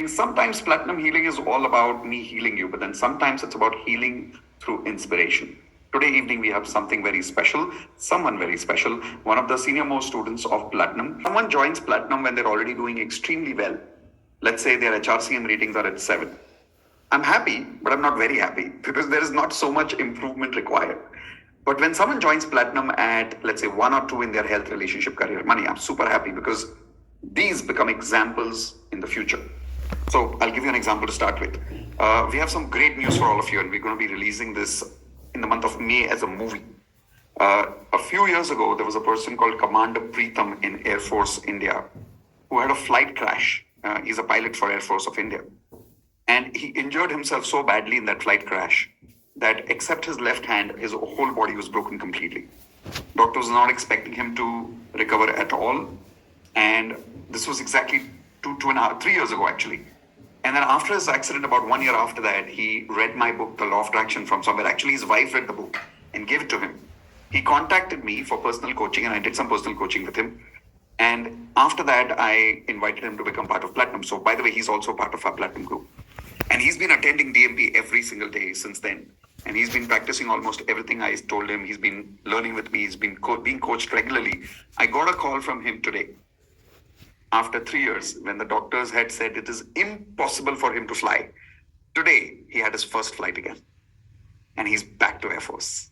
Sometimes platinum healing is all about me healing you, but then sometimes it's about healing through inspiration. Today evening, we have something very special, someone very special, one of the senior most students of platinum. Someone joins platinum when they're already doing extremely well. Let's say their HRCM ratings are at 7. I'm happy, but I'm not very happy because there is not so much improvement required. But when someone joins platinum at, let's say, 1 or 2 in their health, relationship, career, money, I'm super happy because these become examples in the future. So I'll give you an example to start with. We have some great news for all of you, and we're going to be releasing this in the month of May as a movie. A few years ago, there was a person called Commander Preetham in Air Force India who had a flight crash. He's a pilot for Air Force of India. And he injured himself so badly in that flight crash that except his left hand, his whole body was broken completely. Doctors were not expecting him to recover at all. And this was exactly 3 years ago, actually. And then after his accident, about 1 year after that, he read my book, The Law of Attraction, from somewhere. Actually, his wife read the book and gave it to him. He contacted me for personal coaching, and I did some personal coaching with him. And after that, I invited him to become part of Platinum. So, by the way, he's also part of our Platinum group. And he's been attending DMP every single day since then. And he's been practicing almost everything I told him. He's been learning with me. He's been being coached regularly. I got a call from him today. After 3 years, when the doctors had said it is impossible for him to fly, today he had his first flight again. And he's back to Air Force.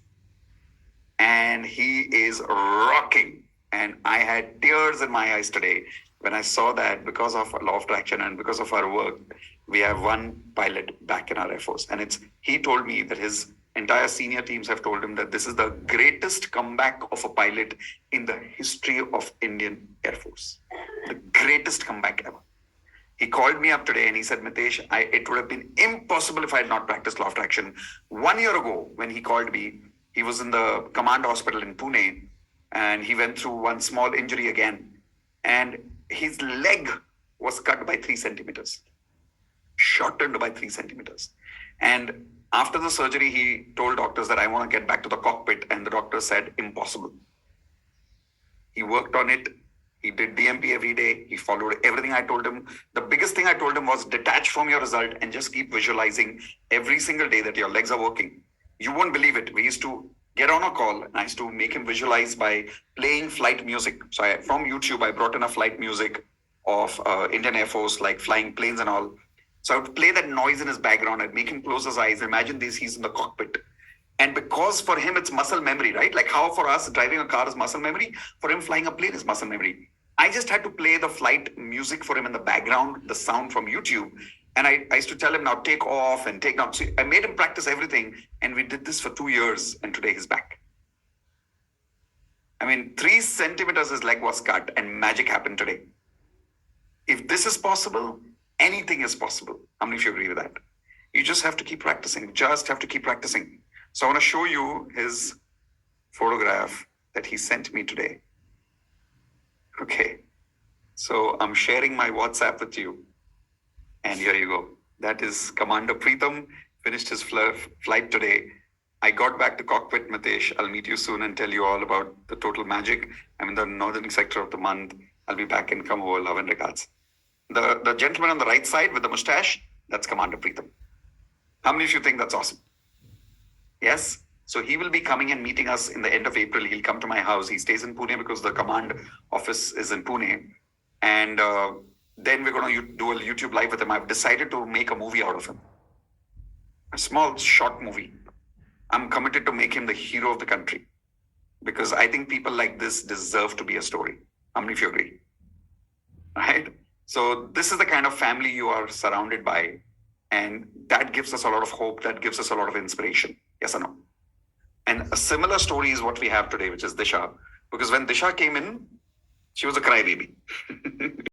And he is rocking. And I had tears in my eyes today when I saw that because of Law of Attraction and because of our work, we have one pilot back in our Air Force. And he told me that his entire senior teams have told him that this is the greatest comeback of a pilot in the history of Indian Air Force. The greatest comeback ever. He called me up today and he said, Mitesh, it would have been impossible if I had not practiced Law of Attraction. 1 year ago, when he called me, he was in the command hospital in Pune and he went through one small injury again. And his leg was cut by 3 centimeters, shortened by 3 centimeters. And after the surgery, he told doctors that I want to get back to the cockpit. And the doctor said, impossible. He worked on it. He did DMP every day. He followed everything I told him. The biggest thing I told him was detach from your result and just keep visualizing every single day that your legs are working. You won't believe it. We used to get on a call and I used to make him visualize by playing flight music. So from YouTube, I brought in a flight music of Indian Air Force, like flying planes and all. So I would play that noise in his background. I'd make him close his eyes. Imagine this, he's in the cockpit. And because for him, it's muscle memory, right? Like how for us, driving a car is muscle memory. For him, flying a plane is muscle memory. I just had to play the flight music for him in the background, the sound from YouTube. And I used to tell him, now take off and take down. So I made him practice everything. And we did this for 2 years. And today he's back. I mean, 3 centimeters his leg was cut and magic happened today. If this is possible, anything is possible. How many of you agree with that? You just have to keep practicing. Just have to keep practicing. So I want to show you his photograph that he sent me today. Okay. So I'm sharing my WhatsApp with you. And here you go. That is Commander Preetham. Finished his flight today. I got back to cockpit, Mitesh. I'll meet you soon and tell you all about the total magic. I'm in the northern sector of the month. I'll be back and come over. Love and regards. The gentleman on the right side with the mustache, that's Commander Preetham. How many of you think that's awesome? Yes? So he will be coming and meeting us in the end of April. He'll come to my house. He stays in Pune because the command office is in Pune. And then we're going to do a YouTube live with him. I've decided to make a movie out of him. A small, short movie. I'm committed to make him the hero of the country. Because I think people like this deserve to be a story. How many of you agree? Right? So this is the kind of family you are surrounded by. And that gives us a lot of hope. That gives us a lot of inspiration. Yes or no? And a similar story is what we have today, which is Disha. Because when Disha came in, she was a crybaby.